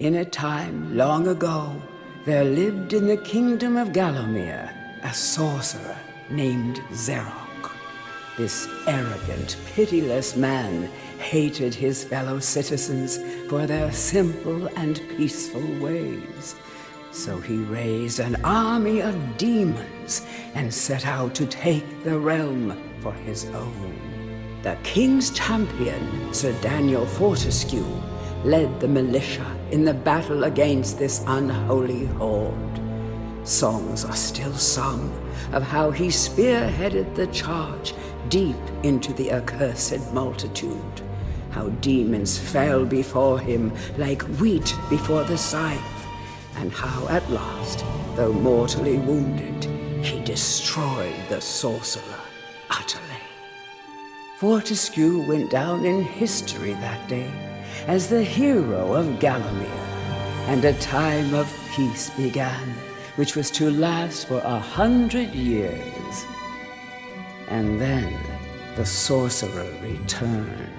In a time long ago, there lived in the kingdom of Gallowmere a sorcerer named Zerok. This arrogant, pitiless man hated his fellow citizens for their simple and peaceful ways. So he raised an army of demons and set out to take the realm for his own. The king's champion, Sir Daniel Fortescue, led the militia in the battle against this unholy horde. Songs are still sung of how he spearheaded the charge deep into the accursed multitude, how demons fell before him like wheat before the scythe, and how at last, though mortally wounded, he destroyed the sorcerer utterly. Fortescue went down in history that day as the hero of Gallowmere, and a time of peace began, which was to last for 100 years. And then the sorcerer returned.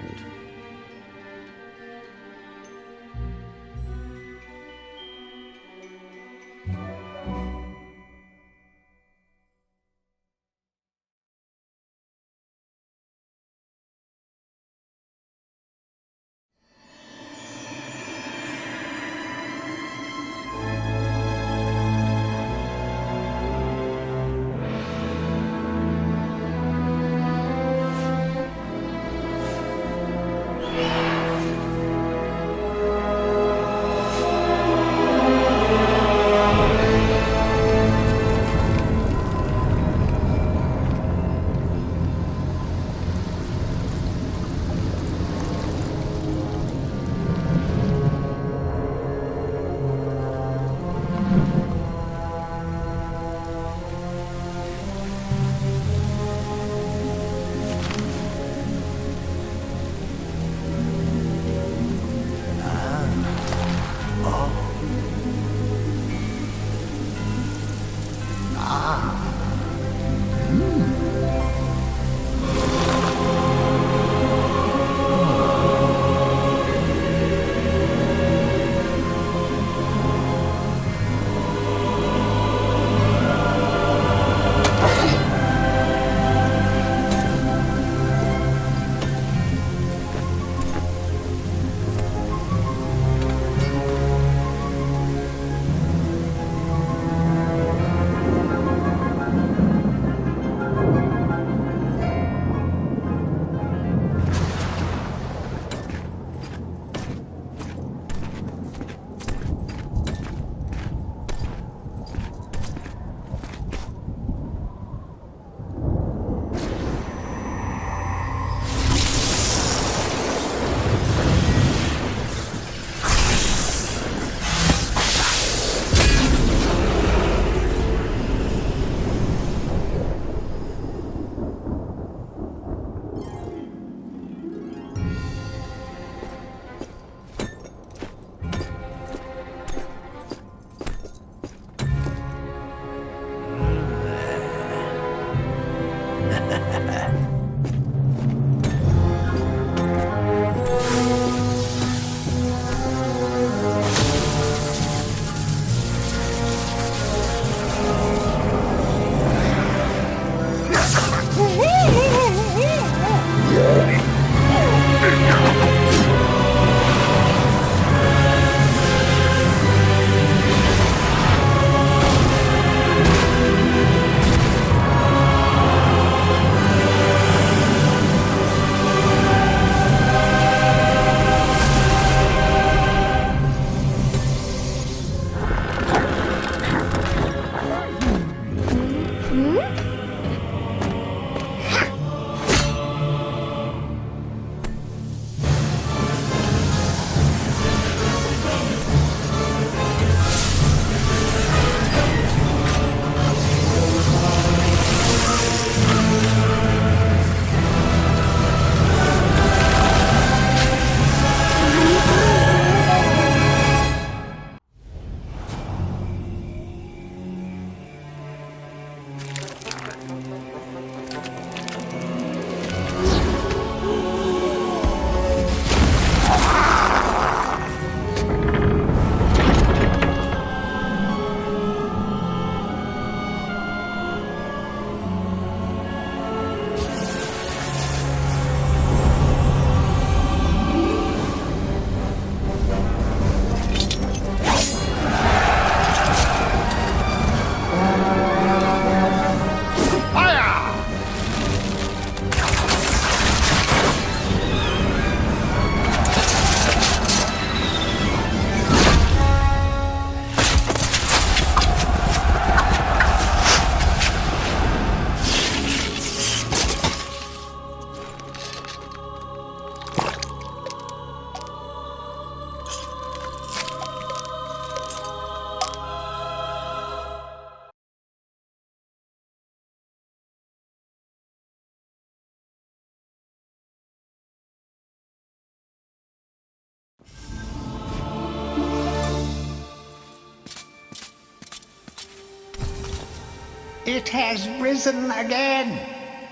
It has risen again.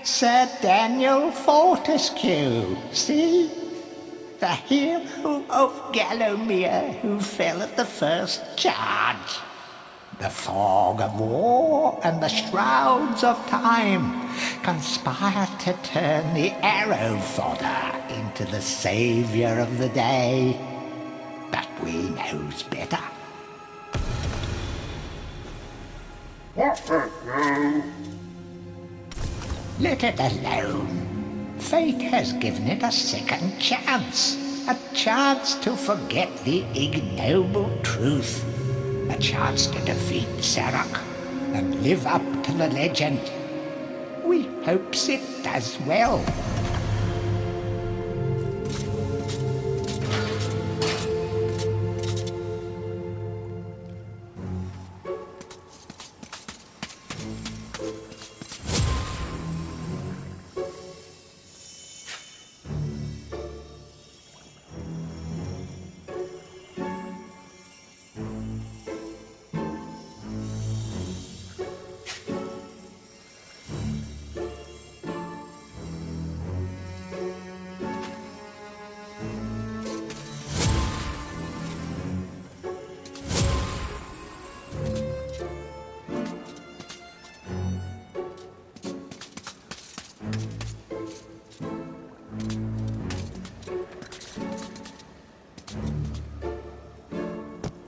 Sir Daniel Fortescue, see? The hero of Gallowmere who fell at the first charge. The fog of war and the shrouds of time conspire to turn the arrow fodder into the saviour of the day. But we knows better. Let it alone. Fate has given it a second chance. A chance to forget the ignoble truth. A chance to defeat Zarok and live up to the legend. We hopes it does well.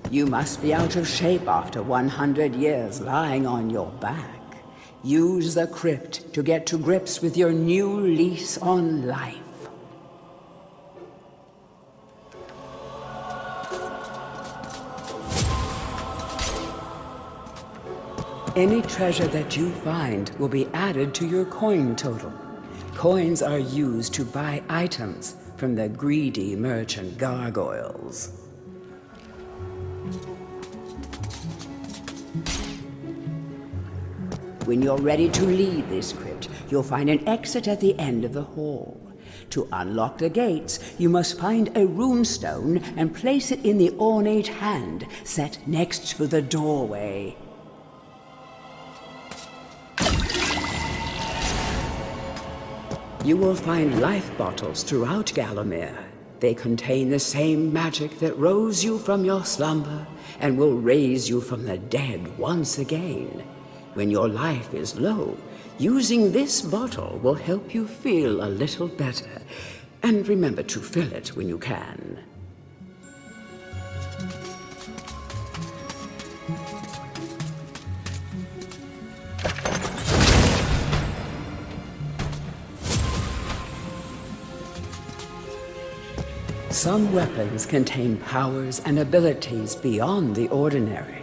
You must be out of shape after 100 years lying on your back. Use the crypt to get to grips with your new lease on life. Any treasure that you find will be added to your coin total. Coins are used to buy items from the greedy merchant gargoyles. When you're ready to leave this crypt, you'll find an exit at the end of the hall. To unlock the gates, you must find a runestone and place it in the ornate hand set next to the doorway. You will find life bottles throughout Gallowmere. They contain the same magic that rose you from your slumber and will raise you from the dead once again. When your life is low, using this bottle will help you feel a little better. And remember to fill it when you can. Some weapons contain powers and abilities beyond the ordinary.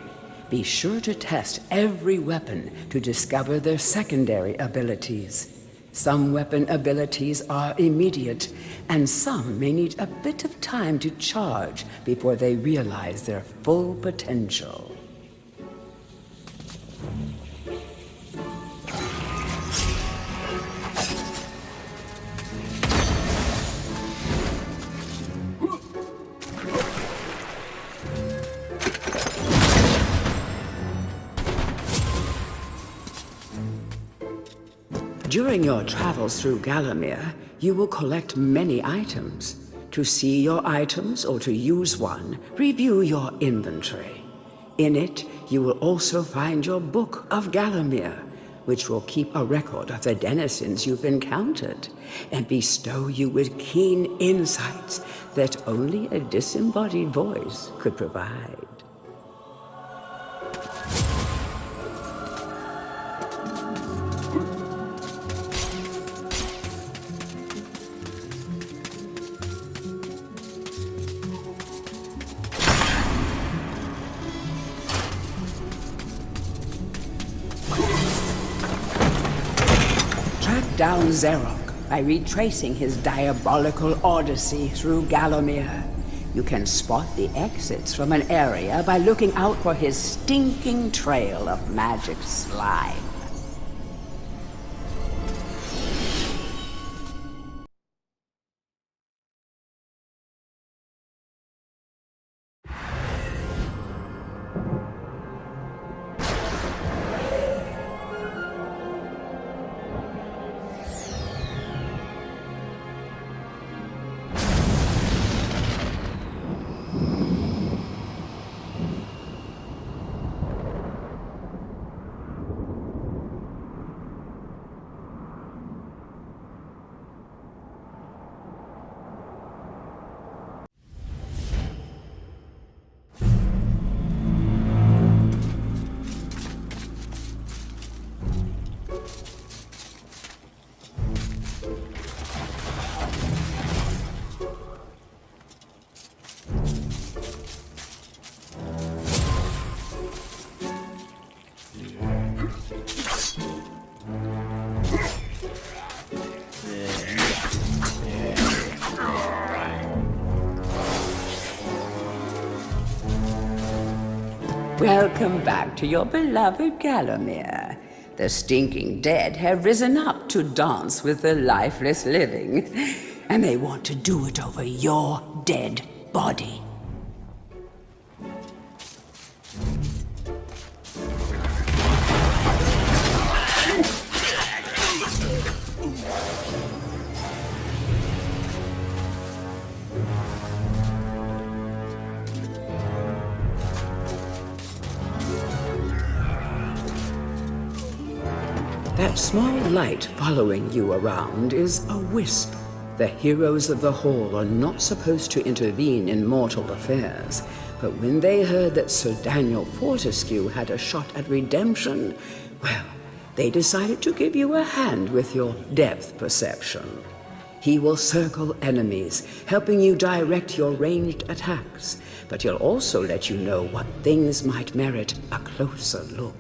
Be sure to test every weapon to discover their secondary abilities. Some weapon abilities are immediate, and some may need a bit of time to charge before they realize their full potential. During your travels through Gallowmere, you will collect many items. To see your items or to use one, review your inventory. In it, you will also find your Book of Gallowmere, which will keep a record of the denizens you've encountered and bestow you with keen insights that only a disembodied voice could provide. Down Zarok by retracing his diabolical odyssey through Gallowmere. You can spot the exits from an area by looking out for his stinking trail of magic slime. Welcome back to your beloved Gallowmere. The stinking dead have risen up to dance with the lifeless living, and they want to do it over your dead body. That small light following you around is a wisp. The heroes of the Hall are not supposed to intervene in mortal affairs, but when they heard that Sir Daniel Fortescue had a shot at redemption, well, they decided to give you a hand with your depth perception. He will circle enemies, helping you direct your ranged attacks, but he'll also let you know what things might merit a closer look.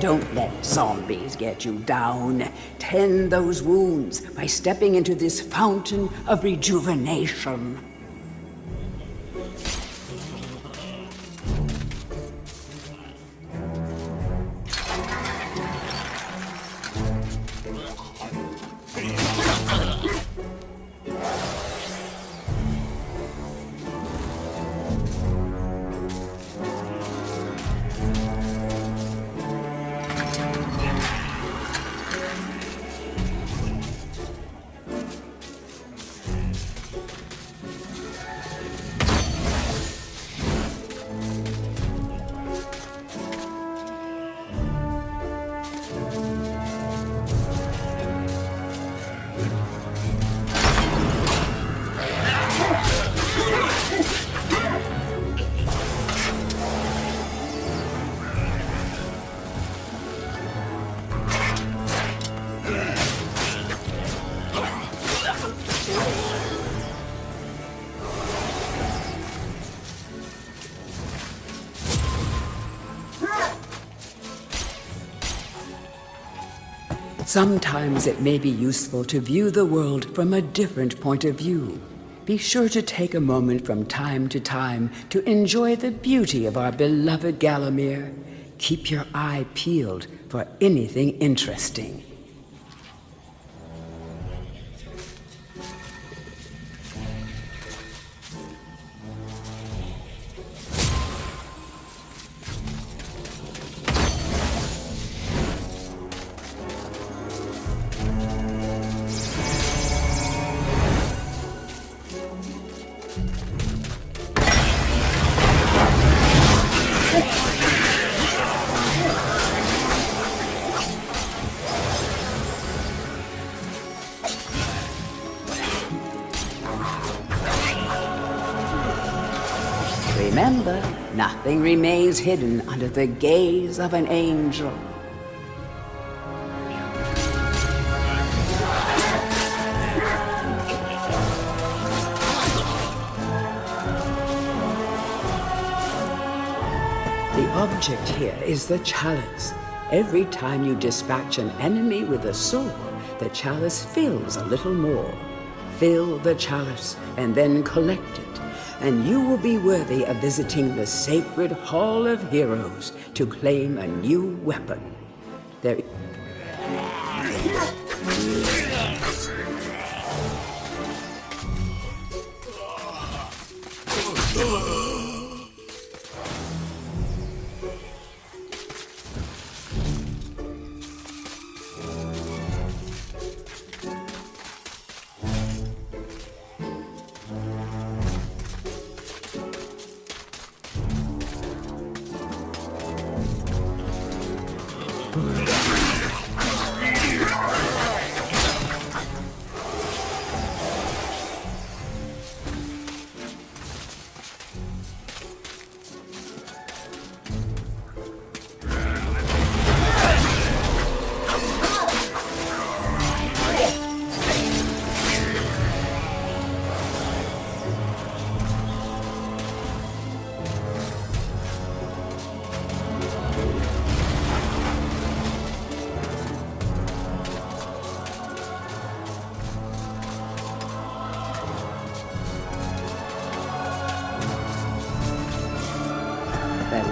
Don't let zombies get you down. Tend those wounds by stepping into this fountain of rejuvenation. Sometimes it may be useful to view the world from a different point of view. Be sure to take a moment from time to time to enjoy the beauty of our beloved Gallowmere. Keep your eye peeled for anything interesting. Remember, nothing remains hidden under the gaze of an angel. The object here is the chalice. Every time you dispatch an enemy with a sword, the chalice fills a little more. Fill the chalice and then collect it, and you will be worthy of visiting the sacred Hall of Heroes to claim a new weapon. There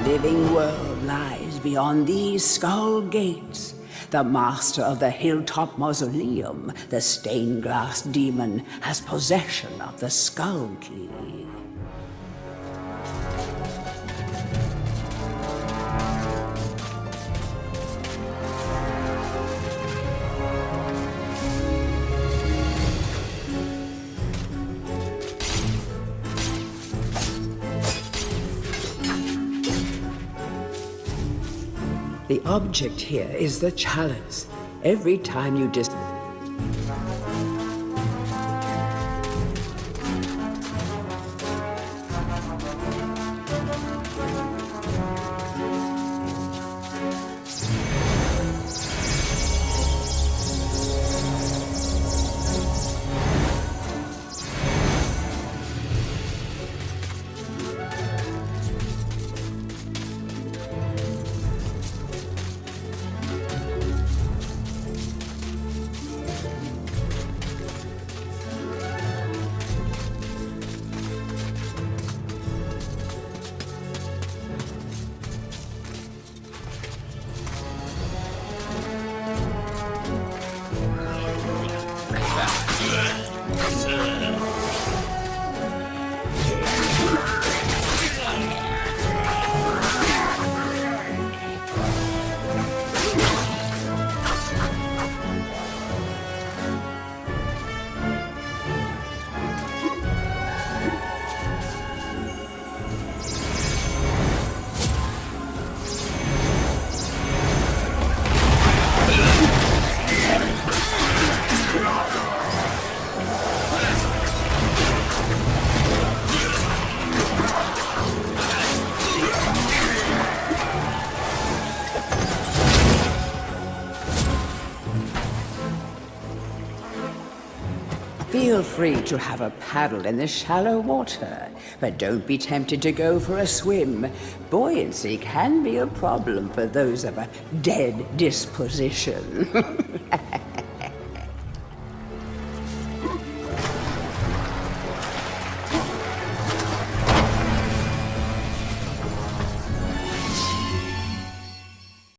living world lies beyond these skull gates. The master of the hilltop mausoleum, the stained glass demon, has possession of the skull key. The object here is the chalice. Every time you Feel free to have a paddle in the shallow water, but don't be tempted to go for a swim. Buoyancy can be a problem for those of a dead disposition.